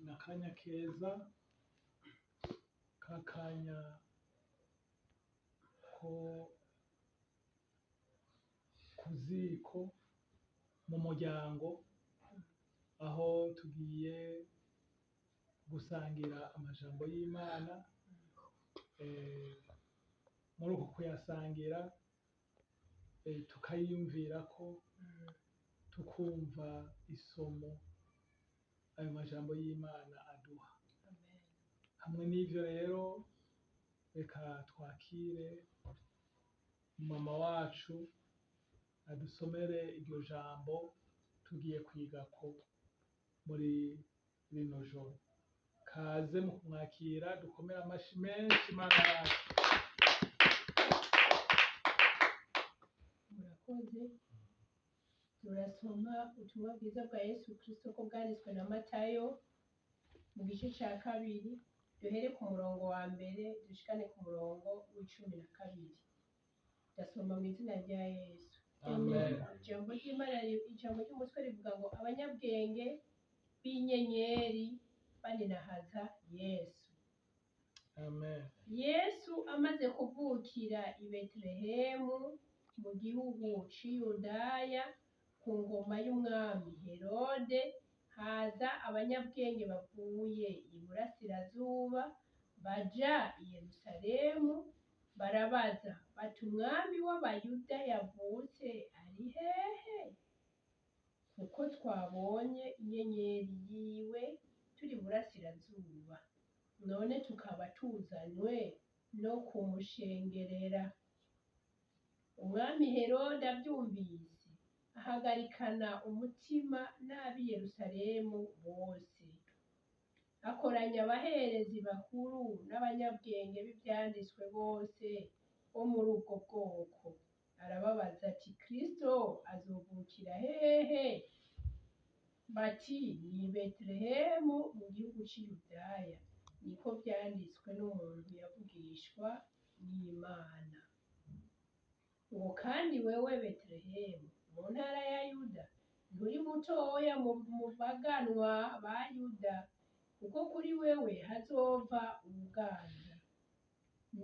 n'akanya keza k'akanya ko ku ziko mu muryango, aho tugiye gusangira amajambo y'Imana. Muri uko kuyasangira tukayiyumvirako, tukumva isomo ayo majambo y'Imana aduha. Hamwe n'ivyo rero, reka twakire mama wacu adusomere iryo jambo tugiye kwigako muri rino joro. Kaze mu kumwakira, dukomere amashi menshi Imana yacu. Murakoze. Turasoma ubutumwa bwiza bwa Yesu Kristo ko bwanditswe na Matayo mu gice ca 2, duhere ku murongo wa mbere dushikane ku murongo w'12. Ndasoma mu izina rya Yesu. Amen. Ijambo ry'Imana, ijambo ry'umutwe rivuga ngo abanyabwenge b'inyenyeri baninahaza Yesu. Amen. Yesu amaze kuvukira i Betelehemu mu gihugu c'i Yudaya ku ngoma y'umwami Herode, haza abanyabwenge bavuye iburasirazuba baja i Yerusalemu, barabaza bati umwami w'abayuda yavutse ari hehe? Kuko twabonye inyenyeri yiwe turi burasirazuba, none tukaba tuzanywe no kumushengerera. Umwami Herode avyumvise, ahagarikana umutima n'ab'i Yerusalemu bose, akoranya abaherezi bakuru n'abanyabwenge b'ivyanditswe bose bo muri ubwo bwoko, arababaza ati Kristo azovukira hehe? Bati ni Betelehemu mu gihugu c'i Yudaya, niko vyanditswe n'umuntu yavugishwa n'Imana. Uwo kandi wewe Betelehemu mu ntara ya Yuda, nturi mutoya mu baganwa ba Yuda, kuko kuri wewe hazova umuganza,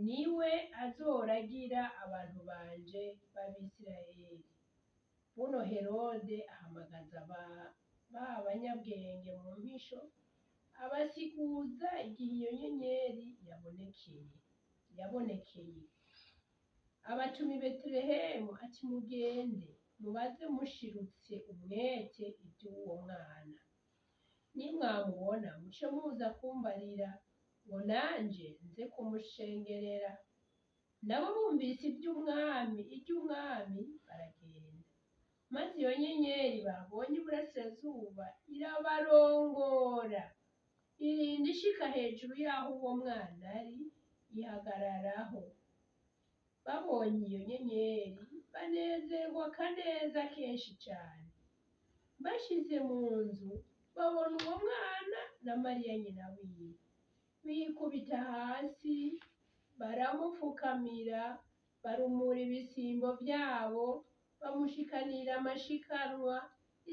niwe azoragira abantu banje b'Abisirayeli. Buno Herode ahamagaza ba banyabwenge mu mpisho, abasiguza igihe iyo nyenyeri yabonekeye. Abatuma i Betelehemu ati mugende mubaze mushirutse umwete ivy'uwo mwana, nimwamubona muce muza kumbarira ngo nanje nze kumushengerera. Nabo bumvise iry'umwami baragenda, maze iyo nyenyeri babonye iburasirazuba irabarongora, irinda ishika hejuru y'aho uwo mwana ari, ihagararaho. Babonye iyo nyenyeri banezerwa kaneza kenshi cane. Bashize mu nzu babona uwo mwana na Mariya nyina wiwe, bikubita hasi baramupfukamira, barumura ibisimbo vyabo, bamushikanira amashikanwa,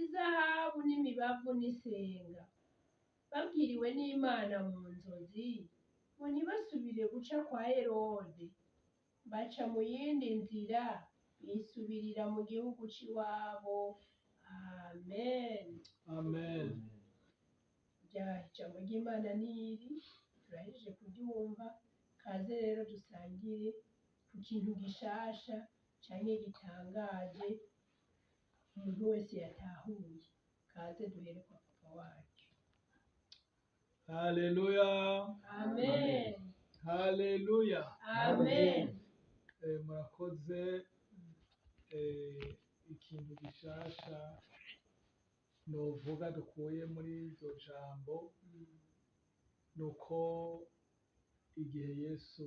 izahabu n'imibavu n'isenga. Babwiriwe n'Imana mu nzozi ngo ntibasubire guca kwa Herode, baca mu yindi nzira bisubirira mu gihugu c'iwabo. Amen. Amen. Ijambo ry'Imana niri turahejeje kuryumva. Kaze rero dusangire ku kintu gishasha canke gitangaje umuntu wese yatahuye. Kaze duhere kwa papa wacu. Haleluya. Amen. Haleluya. Amen. Murakoze. Ikintu gishasha novuga dukuye muri iryo jambo nuko igihe Yesu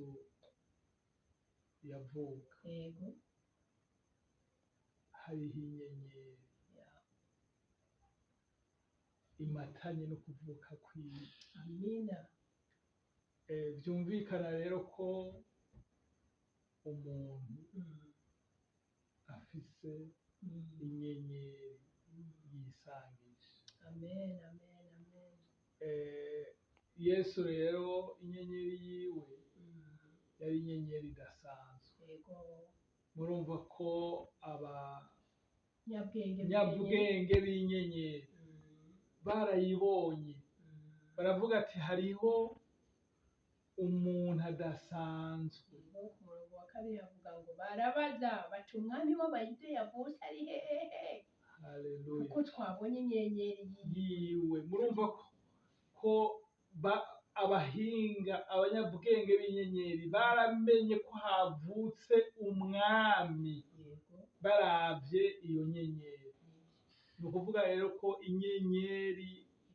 yavuka, Yego. hariho inyenyeri imatanye no kuvuka kwiwe. Amina. Vyumvikana rero ko umuntu afise inyenyeri yisangije. Amen, amen, amen. Yesu rero inyenyeri yiwe yari inyenyeri idasanzwe. yego Murumva ko nyabwenge nyabwenge b'inyenyeri barayibonye, baravuga ati hariho umuntu adasanzwe. ku murongo wa kabiri havuga ngo barabaza bati umwami w'abayuda yavutse ari hehe, Haleluya. kuko twabonye inyenyeri yiwe. Murumva ko abahinga abanyabwenge b'inyenyeri baramenye ko havutse umwami yego baravye iyo nyenyeri. Ni ukuvuga rero ko inyenyeri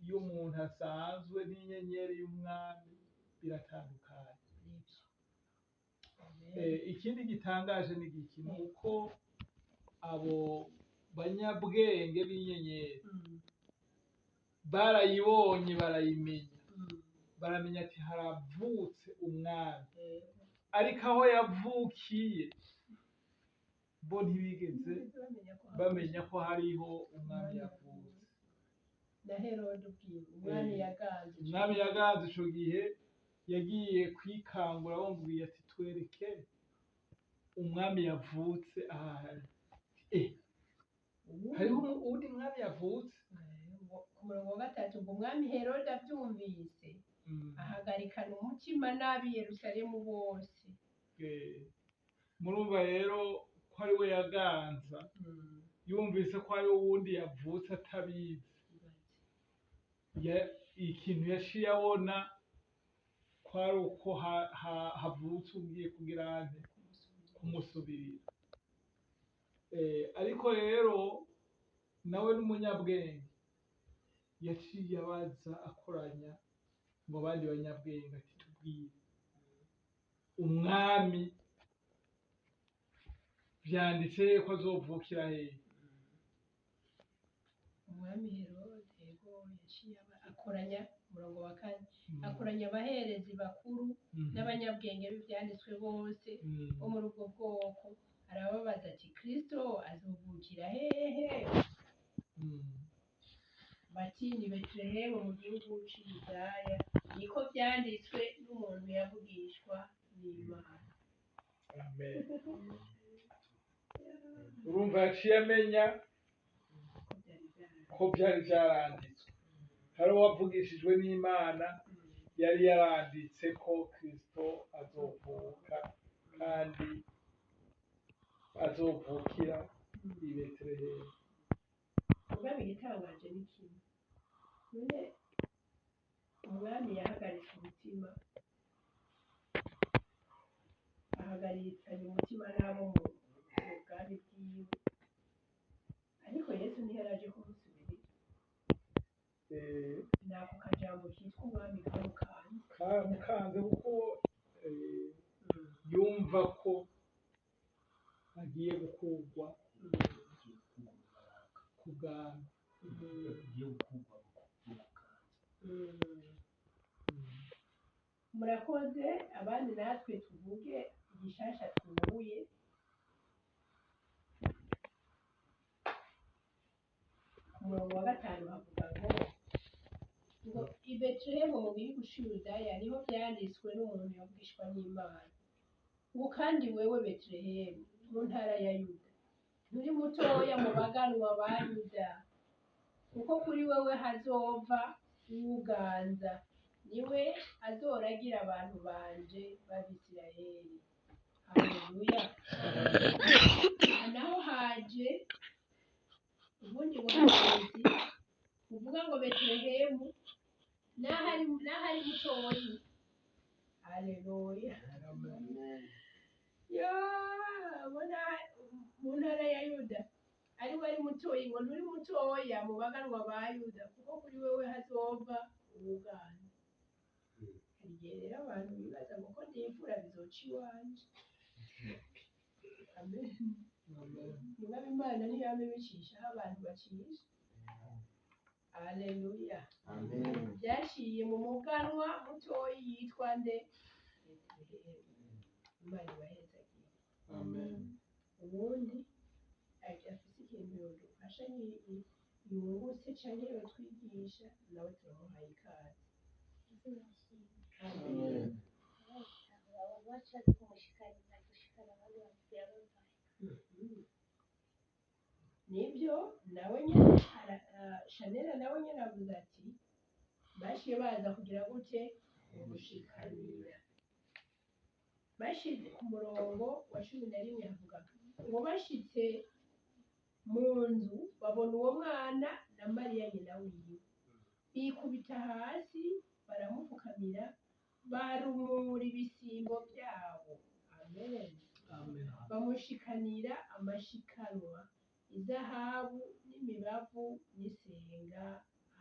y'umuntu asanzwe n'inyenyeri y'umwami biratandukanye. nibyo. Amen. Ikindi gitangaje ni iki, ni uko abo banyabwenge b'inyenyeri barayibonye barayimenya, baramenya ati haravutse umwami, Yego. ariko aho yavukiye bo ntibigeze bamenya ko hariho umwami yavutse. na Herode ubwiwe umwami yaganze Umwami yaganze ico gihe yagiye kwikangura bamubwiye ati twereke umwami yavutse ahari. Hariho uwundi mwami yavutse. ku murongo wa gatatu ngo umwami Herode abyumvise ahagarikana umutima n'ab'i Yerusalemu bose. Murumva rero ko ari we yaganza, yumvise ko hariho uwundi yavutse atabizi, ikintu yaciye abona ko ari uko havutse ugiye kugira ante kumusubirira. Ariko rero nawe n'umunyabwenge yaciye abaza akoranya ngo abandi banyabwenge ati tubwire umwami vyanditse ko azovukira hehe. umwami Herode yego yaciye akoranya umurongo wa kane akoranya abaherezi bakuru n'abanyabwenge b'ivyanditswe bose bo muri ubwo bwoko, arababaza ati Kristo azovukira hehe? bati ni Betelehemu mu gihugu c'i Yudaya, niko vyanditswe n'umuntu yavugishwa n'Imana. Amen. Urumva yaciye amenya ko vyari vyaranditswe, hari uwavugishijwe n'Imana yari yaranditse ko Kristo azovuka kandi azovukira i Betelehemu. Umwami igitangaje ni kimwe, none umwami yahagaritse umutima, ahagarikanye umutima n'abo mu bwami bwiwe, ariko Yesu ntiyaraje kumusubirira. Ni ako kajambo kitwa umwami kamukanze. Karamukanze kuko yumva ko agiye gukurwa ku bwami. Murakoze, abandi natwe tuvuge igishasha twunguye. Ku murongo wa gatanu havuga ngo i Betelehemu mu gihugu c'i Yudaya niho vyanditswe n'umuntu yavugishwa n'Imana, ngo kandi wewe Betelehemu mu ntara ya Yuda nturi mutoya mu baganwa ba Yuda, kuko kuri wewe hazova uwuganza, niwe azoragira abantu banje b'Abisirayeli. Haleluya. naho haje ubundi buhanuzi buvuga ngo Betelehemu n'ahari mutoyi. Haleluya. mu ntara ya Yuda ari we ari mutoyi, ngo nturi mutoya mu baganwa ba Yuda, kuko kuri wewe hazova uwuganza. Igihe rero abantu bibaza ngo ko ndimfura bizoca iwanje. Amen. Niba Imana ntiyame bicisha aho abantu bacisha. Haleluya. Byaciye mu muganwa mutoyi yitwa nde? Imana ibahezagiye. ubundi afise ikintu yodufasha yungutse canke yotwigisha nawe turamuhaye ikaze. Amen. Nibyo nawe nyene Shanera nawe nyene avuze ati bashiye baza kugira gute umushikanira. Bashize ku murongo wa 11 avuga ngo bashitse mu nzu babona uwo mwana na Mariya nyina wiwe, bikubita hasi baramupfukamira, barumura ibisimbo byabo. Amen. Bamushikanira amashikanwa, izahabu n'imibavu n'isenga.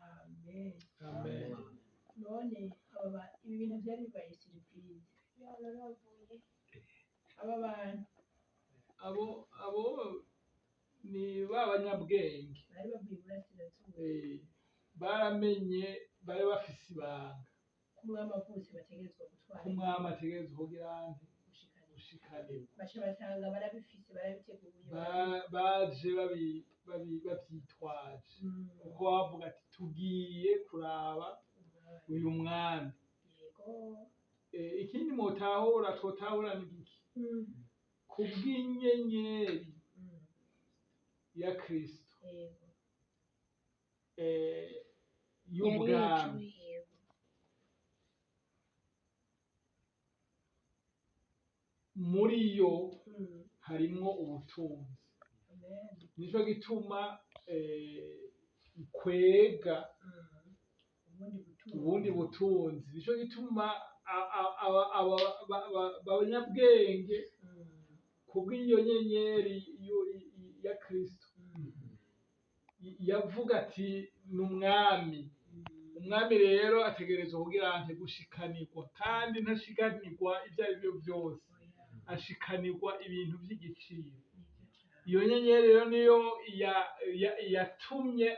Amen. None ibi bintu byari bibaye surprise. Aba bantu abo ni b'abanyabwenge bari bavuye Iburasirazuba, baramenye, bari bafise ibanga ko umwami avutse bategerezwa gutwara, ko umwami ategerezwa kugira gushikanirwa. baca basanga barabifise, barabiteguye, baje bavyitwaje kuko bavuga ati tugiye kuraba uyu mwami. Yego. Ikindi twotahura ni iki? Kubw'inyenyeri ya Kristo y'ubwami, muri yo harimwo ubutunzi. Nico gituma kwega ubundi butunzi. Nico gituma abanyabwenge kubw'iyo nyenyeri ya Kristo yavuga ati ni umwami. Umwami rero ategerezwa kugira ante gushikanirwa, kandi ntashikanirwa ibyo ari byo byose, ashikanirwa ibintu by'igiciro. Iyo nyenyeri rero niyo yatumye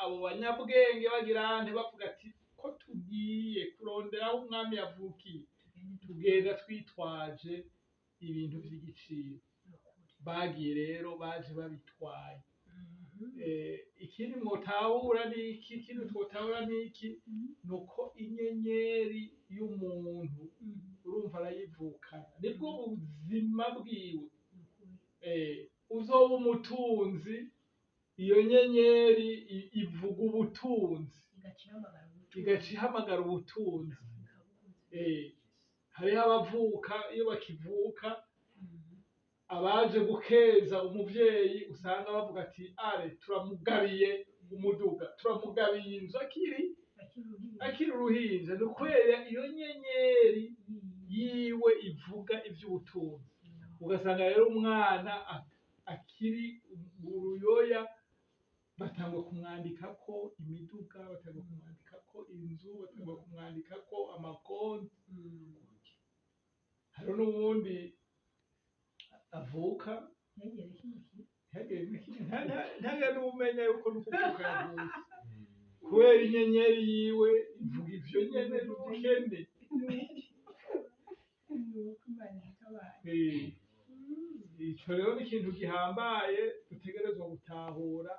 abo banyabwenge bagira ante bavuga ati ko tugiye kurondera aho umwami yavukiye, tugenda twitwaje ibintu by'igiciro. Bagiye rero baje babitwaye. Ikindi mwotahura n'iki? Ikindi twotahura n'iki? Nuko inyenyeri y'umuntu urumva arayivukana, nibwo ubuzima bwiwe. Uzoba umutunzi, iyo nyenyeri ivuga ubutunzi, igaca ihamagara ubutunzi. Hariho abavuka, iyo bakivuka, abaje gukeza umuvyeyi usanga bavuga ati ale turamugabiye umuduga, turamugabiye inzu akiri uruhinja. Ni kubera iyo nyenyeri yiwe ivuga ivy'ubutunzi. Ugasanga rero umwana akiri uruyoya batangwa kumwandikako imiduga, batangwa kumwandikako inzu, batangwa kumwandikako amakonti. Hariho n'ubundi avuka ntagire n'umenya yuko n'ukuvuka yavutse, kubera inyenyeri yiwe ivuga ivyo nyene n'ubukene. Ico rero ni ikintu gihambaye dutegerezwa gutahura.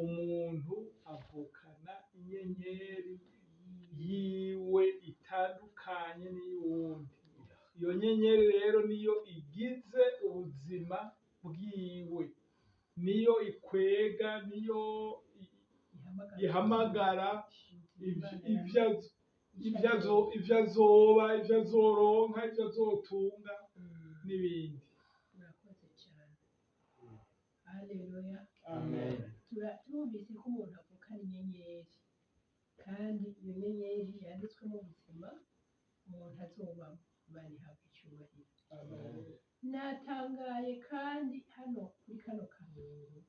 Umuntu avukana inyenyeri yiwe itandukanye n'iy'uwundi. Iyo nyenyeri rero niyo igize ubuzima bwiwe, niyo ikwega, niyo ihamagara ivyo azoba, ivyo azoronka, ivyo azotunga n'ibindi. Murakoze cyane. Haleluya. Amen. Turumvise ko umuntu avukana inyenyeri, kandi iyo nyenyeri yanditswemo ubuzima umuntu azobamo. Imana ihabwa icyubahiro. Natangaye kandi hano kuri kano karongo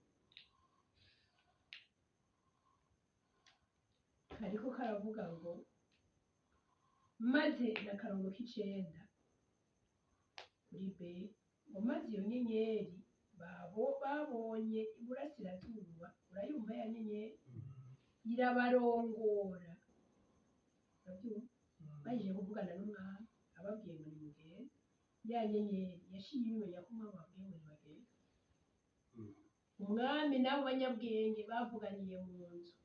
kariko karavuga ngo maze n'akarongo k'icenda kuri B, ngo maze iyo nyenyeri babonye Iburasirazuba, urayumva ya nyenyeri irabarongora. Baje kuvugana n'umwami ababwiye ngo nimugende, ya nyenyeri yashiye ibimenya ko umwami ababwiye ngo nibagende. umwami n'abo banyabwenge bavuganiye mu nzu,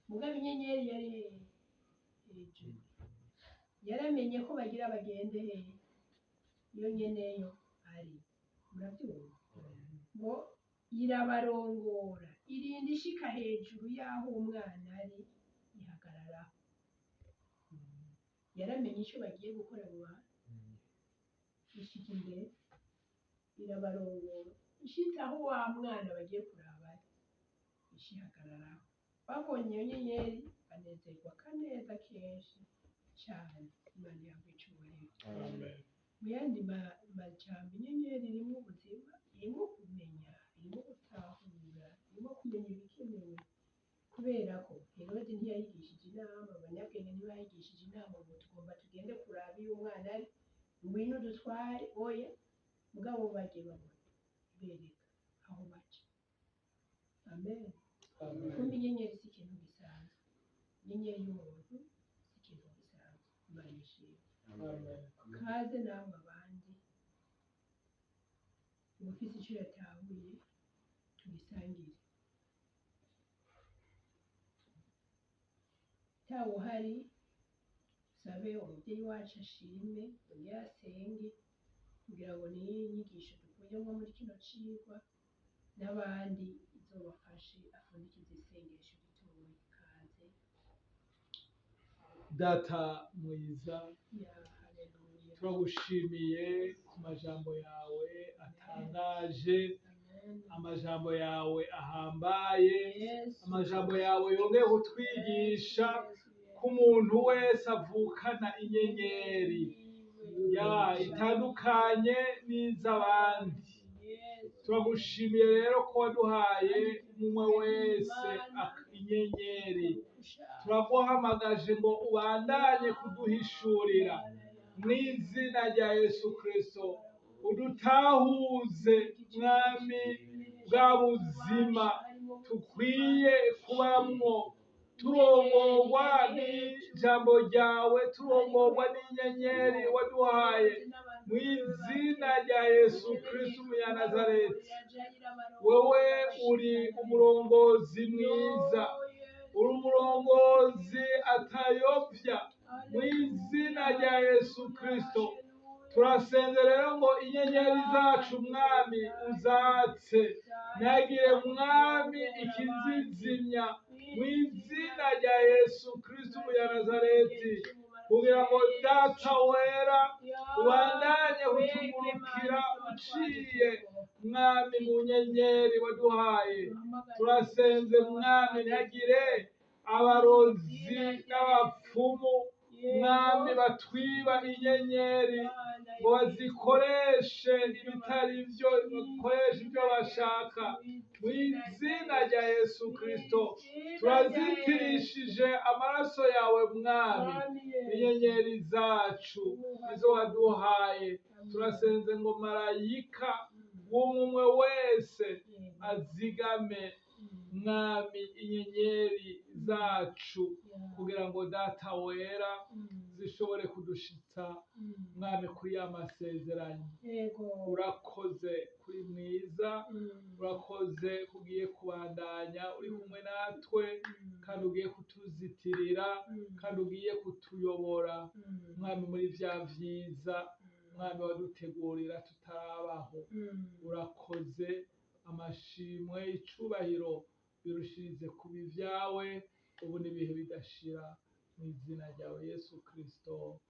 mugabo inyenyeri yari hehe? Hejuru. Yaramenye ko bagira bagende hehe? Iyo nyeneyo ari, murabyumva ngo irabarongora irinda ishika hejuru y'aho umwana ari, ihagararaho. Yaramenye icyo bagiye gukora ishika imbere, irabarongora ishitse aho wa mwana bagiye kuraba ari, ishihagararaho. Babonye iyo nyenyeri banezerwa kaneza kenshi cyane. Imana yabwe icyubahiro. Mu yandi majambo, inyenyeri irimo ubuzima, irimo kumenya, irimo gutahura, irimo kumenya ibikenewe, kubera ko Herode ntiyayigishije inama, abanyabwenge ntibayigishije inama ngo tugomba tugende kuraba iyo umwana ari, ngwino udutware, oya, mugabo bagiye babona bereka aho baca. Amen. Kumbe inyenyeri si ikintu gisanzwe, inyenyeri y'umuntu si ikintu gisanzwe. Imana ishimwe. Kaze namwe abandi ufise icyo yatahuye tugisangire. Tawe uhari sabe umubyeyi wacu ashime, ongera asenge kugira ngo niyi nyigisho dukuyemo muri kino cigwa n'abandi izobafashe afundikize isengesho ritoya. Kaze. Data mwiza, Ya haleluya. turagushimiye ku majambo yawe atangaje, amajambo yawe ahambaye, amajambo yawe yongeye kutwigisha ko umuntu wese avukana inyenyeri itandukanye n'iz'abandi. Turagushimiye rero ko waduhaye umwe wese inyenyeri. Turaguhamagaje ngo ubandanye kuduhishurira mu izina rya Yesu Kristo, udutahuze mwami bwa buzima tukwiye kubamwo, turongorwa n'ijambo ryawe, turongorwa n'inyenyeri waduhaye mu izina rya Yesu Kristo umunyanazareti. Wewe uri umurongozi mwiza, uri umurongozi atayobya mu izina rya Yesu Kristo. Turasenze rero ngo inyenyeri zacu mwami uzatse, ntagire mwami ikizizimya mu izina rya Yesu Kristo umunyanazareti, kugira ngo data wera ubandanye kutumurukira uciye mwami mu nyenyeri waduhaye. Turasenze mwami ntagire abarozi n'abapfumu mwami batwiba inyenyeri ngo bazikoreshe ibitari byo, bakoreshe ibyo bashaka mu izina rya Yesu Kristo. Turazitirishije amaraso yawe mwami inyenyeri zacu izo waduhaye. Turasenze ngo marayika w'umwe wese azigame mwami inyenyeri zacu, kugira ngo data wera zishobore kudushitsa mwami kuri ya masezerano. Urakoze kuri mwiza, urakoze kugiye kubandanya uri kumwe natwe, kandi ugiye kutuzitirira, kandi ugiye kutuyobora mwami muri vya vyiza mwami wadutegurira tutarabaho. Urakoze, amashimwe icubahiro birushirize kuba ivyawe ubu n'ibihe bidashira mu izina ryawe Yesu Kristo.